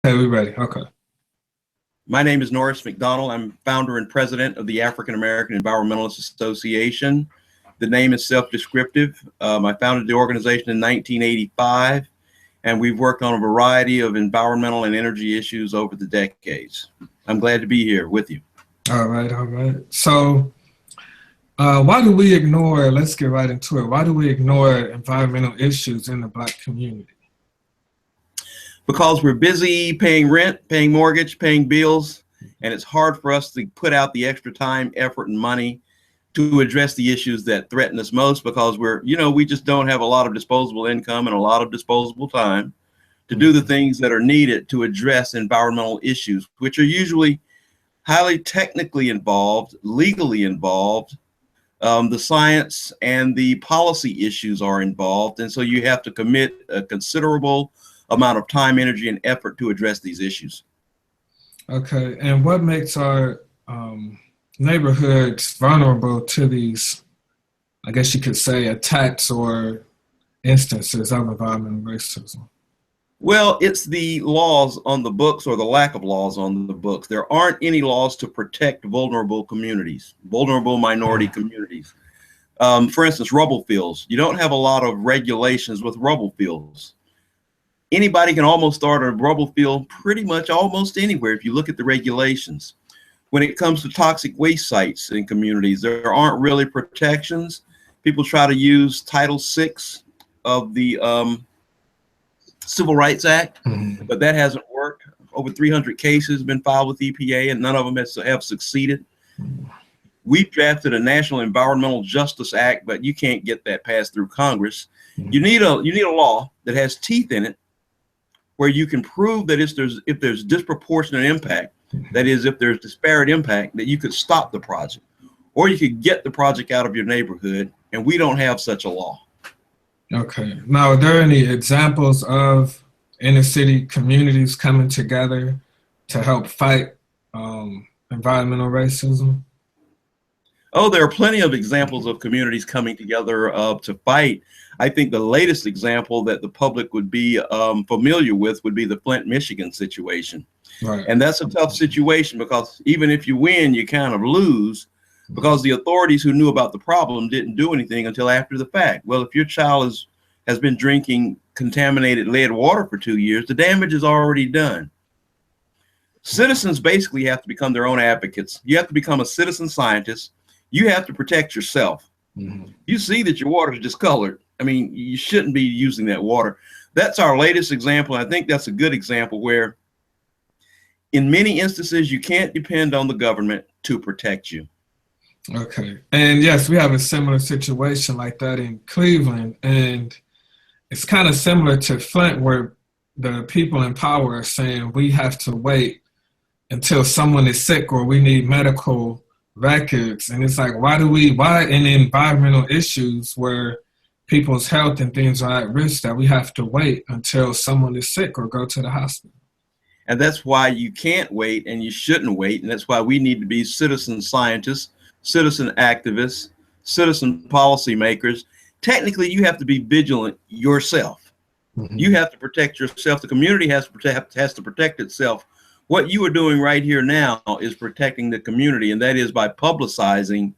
Hey, we ready? Okay. My name is Norris McDonald. I'm founder and president of the African American Environmentalist Association. The name is self-descriptive. I founded the organization in 1985, and we've worked on a variety of environmental and energy issues over the decades. I'm glad to be here with you. All right, all right. So why do we ignore, let's get right into it. Why do we ignore environmental issues in the Black community? Because we're busy paying rent, paying mortgage, paying bills, and it's hard for us to put out the extra time, effort, and money to address the issues that threaten us most, because we just don't have a lot of disposable income and a lot of disposable time to do the things that are needed to address environmental issues, which are usually highly technically involved, legally involved. The science and the policy issues are involved, and so you have to commit a considerable amount of time, energy, and effort to address these issues. Okay, and what makes our neighborhoods vulnerable to these, I guess you could say, attacks or instances of environmental racism? Well, it's the laws on the books, or the lack of laws on the books. There aren't any laws to protect vulnerable communities, vulnerable minority communities. For instance, rubble fields. You don't have a lot of regulations with rubble fields. Anybody can almost start a rubble field pretty much almost anywhere if you look at the regulations. When it comes to toxic waste sites in communities, there aren't really protections. People try to use Title VI of the Civil Rights Act, but that hasn't worked. Over 300 cases have been filed with EPA, and none of them have succeeded. We've drafted a National Environmental Justice Act, but you can't get that passed through Congress. You need a law that has teeth in it, where you can prove that if there's disproportionate impact, that is, if there's disparate impact, that you could stop the project, or you could get the project out of your neighborhood, and we don't have such a law. Okay. Now, are there any examples of inner city communities coming together to help fight environmental racism? Oh, there are plenty of examples of communities coming together to fight. I think the latest example that the public would be familiar with would be the Flint, Michigan situation. Right. And that's a tough situation, because even if you win, you kind of lose, because the authorities who knew about the problem didn't do anything until after the fact. Well, if your child has been drinking contaminated lead water for 2 years, the damage is already done. Citizens basically have to become their own advocates. You have to become a citizen scientist. You have to protect yourself. You see that your water is discolored. I mean, you shouldn't be using that water. That's our latest example. I think that's a good example where, in many instances, you can't depend on the government to protect you. Okay. And yes, we have a similar situation like that in Cleveland. And it's kind of similar to Flint, where the people in power are saying we have to wait until someone is sick or we need medical records. And it's like, why in environmental issues where people's health and things are at risk, that we have to wait until someone is sick or go to the hospital? And that's why you can't wait, and you shouldn't wait. And that's why we need to be citizen scientists, citizen activists, citizen policymakers. Technically, you have to be vigilant yourself. You have to protect yourself. The community has to protect itself. What you are doing right here now is protecting the community, and that is by publicizing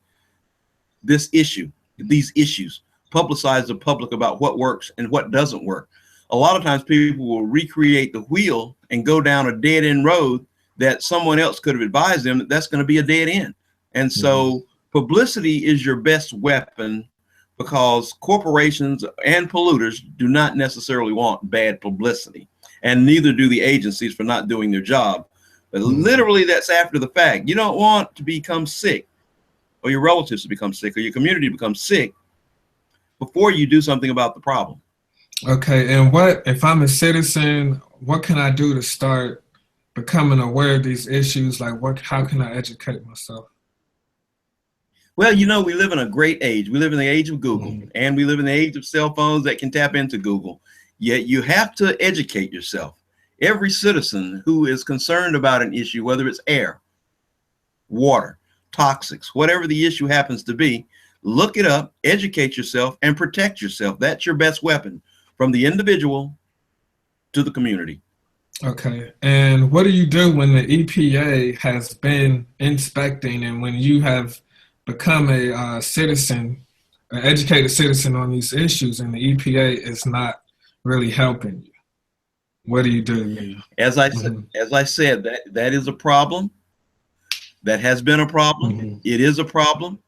this issue, these issues. Publicize the public about what works and what doesn't work. A lot of times people will recreate the wheel and go down a dead end road that someone else could have advised them that that's going to be a dead end. And so publicity is your best weapon, because corporations and polluters do not necessarily want bad publicity, and neither do the agencies for not doing their job. But literally, that's after the fact. You don't want to become sick, or your relatives to become sick, or your community to become sick, before you do something about the problem. Okay, and what if I'm a citizen? What can I do to start becoming aware of these issues? Like, how can I educate myself? Well, we live in a great age. We live in the age of Google, and we live in the age of cell phones that can tap into Google. Yet you have to educate yourself. Every citizen who is concerned about an issue, whether it's air, water, toxics, whatever the issue happens to be, look it up, educate yourself, and protect yourself. That's your best weapon, from the individual to the community. Okay. And what do you do when the EPA has been inspecting and when you have become a citizen, an educated citizen on these issues, and the EPA is not really helping you? What do you do? As I said, that is a problem. That has been a problem. Mm-hmm. It is a problem.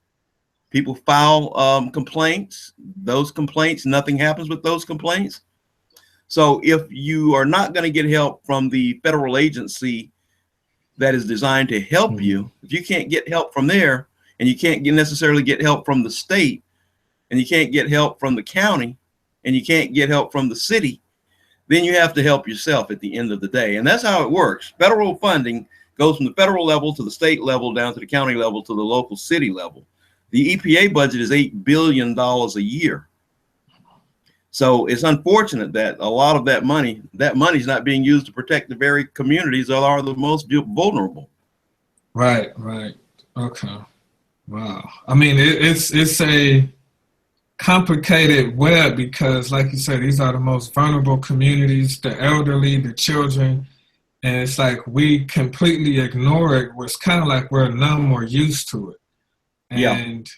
People file complaints. Those complaints, nothing happens with those complaints. So if you are not going to get help from the federal agency that is designed to help you, if you can't get help from there, and you can't necessarily get help from the state, and you can't get help from the county, and you can't get help from the city, then you have to help yourself at the end of the day. And that's how it works. Federal funding goes from the federal level to the state level, down to the county level, to the local city level. The EPA budget is $8 billion a year. So it's unfortunate that a lot of that money is not being used to protect the very communities that are the most vulnerable. Right, right. Okay. Wow. I mean, it's a complicated web because, like you said, these are the most vulnerable communities, the elderly, the children, and it's like we completely ignore it. It's kind of like we're numb or used to it. And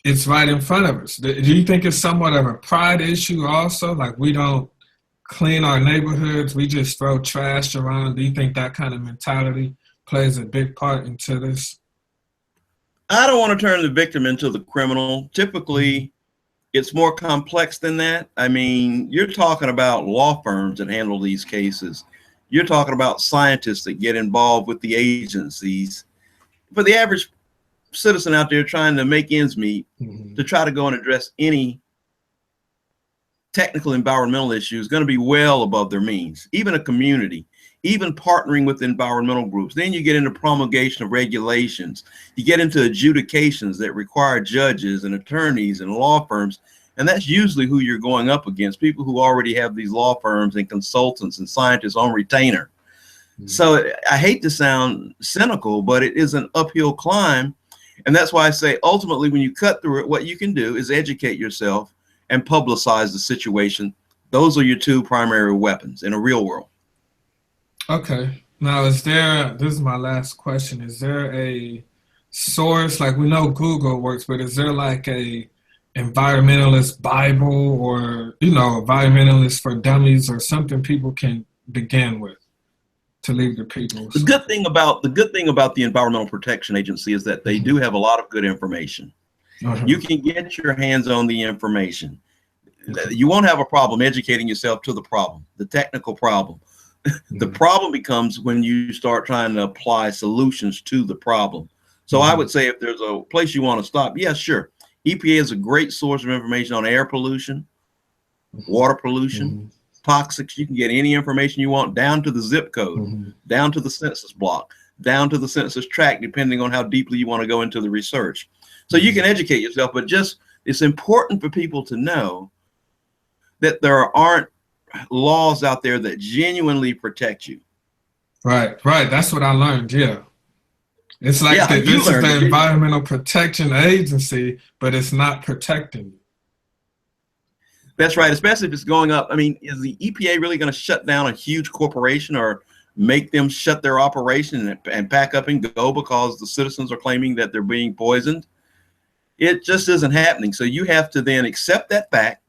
it's right in front of us. Do you think it's somewhat of a pride issue also? Like we don't clean our neighborhoods, we just throw trash around. Do you think that kind of mentality plays a big part into this? I don't want to turn the victim into the criminal. Typically, it's more complex than that. I mean, you're talking about law firms that handle these cases. You're talking about scientists that get involved with the agencies. For the average citizen out there trying to make ends meet, to try to go and address any technical environmental issue is going to be well above their means. Even a community, even partnering with environmental groups. Then you get into promulgation of regulations. You get into adjudications that require judges and attorneys and law firms. And that's usually who you're going up against, people who already have these law firms and consultants and scientists on retainer. So I hate to sound cynical, but it is an uphill climb. And that's why I say, ultimately, when you cut through it, what you can do is educate yourself and publicize the situation. Those are your two primary weapons in a real world. Okay. Now, this is my last question. Is there a source, like we know Google works, but is there like a environmentalist Bible or, environmentalist for dummies or something people can begin with to leave the people? The good thing about the Environmental Protection Agency is that they do have a lot of good information. You can get your hands on the information. You won't have a problem educating yourself to the problem, the technical problem. The problem becomes when you start trying to apply solutions to the problem. So I would say if there's a place you want to stop, yeah, sure. EPA is a great source of information on air pollution, water pollution, toxics. You can get any information you want down to the zip code, down to the census block, down to the census tract, depending on how deeply you want to go into the research. So you can educate yourself, but it's important for people to know that there aren't laws out there that genuinely protect you. Right. That's what I learned. Yeah. It's like this is the Environmental Protection Agency, but it's not protecting you. That's right. Especially if it's going up. I mean, is the EPA really going to shut down a huge corporation or make them shut their operation and pack up and go because the citizens are claiming that they're being poisoned? It just isn't happening. So you have to then accept that fact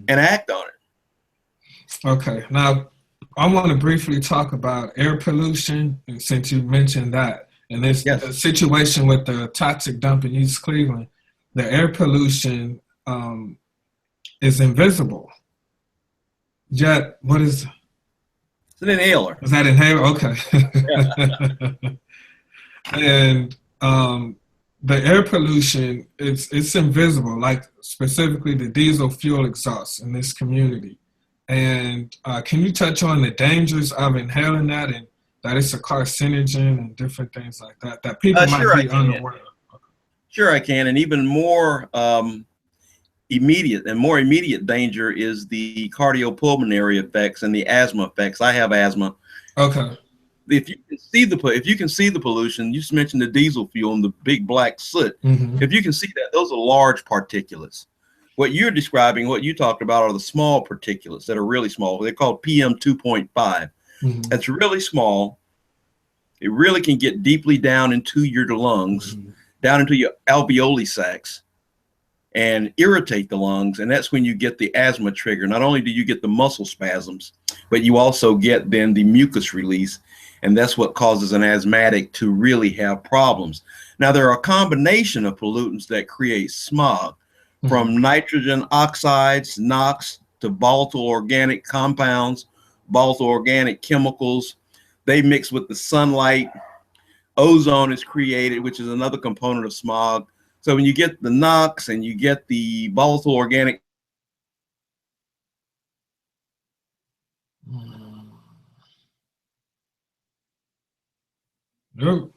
and act on it. Okay. Now, I want to briefly talk about air pollution, and since you mentioned that, and this the situation with the toxic dump in East Cleveland, the air pollution is invisible. Yet, what is? It's an inhaler. Is that inhaler? Okay. And the air pollution, it's invisible, like specifically the diesel fuel exhaust in this community. And can you touch on the dangers of inhaling that and that it's a carcinogen and different things like that people might be unaware of? Sure, I can. And even more immediate danger is the cardiopulmonary effects and the asthma effects. I have asthma. Okay. If you can see the pollution, you just mentioned the diesel fuel and the big black soot. If you can see that, those are large particulates. What you're describing, what you talked about, are the small particulates that are really small. They're called PM 2.5. Mm-hmm. That's really small. It really can get deeply down into your lungs, Mm-hmm. down into your alveoli sacs, and irritate the lungs. And that's when you get the asthma trigger. Not only do you get the muscle spasms, but you also get then the mucus release. And that's what causes an asthmatic to really have problems. Now, there are a combination of pollutants that create smog, from nitrogen oxides, NOx, to volatile organic compounds, volatile organic chemicals. They mix with the sunlight. Ozone is created, which is another component of smog. So when you get the NOx and you get the volatile organic, Nope.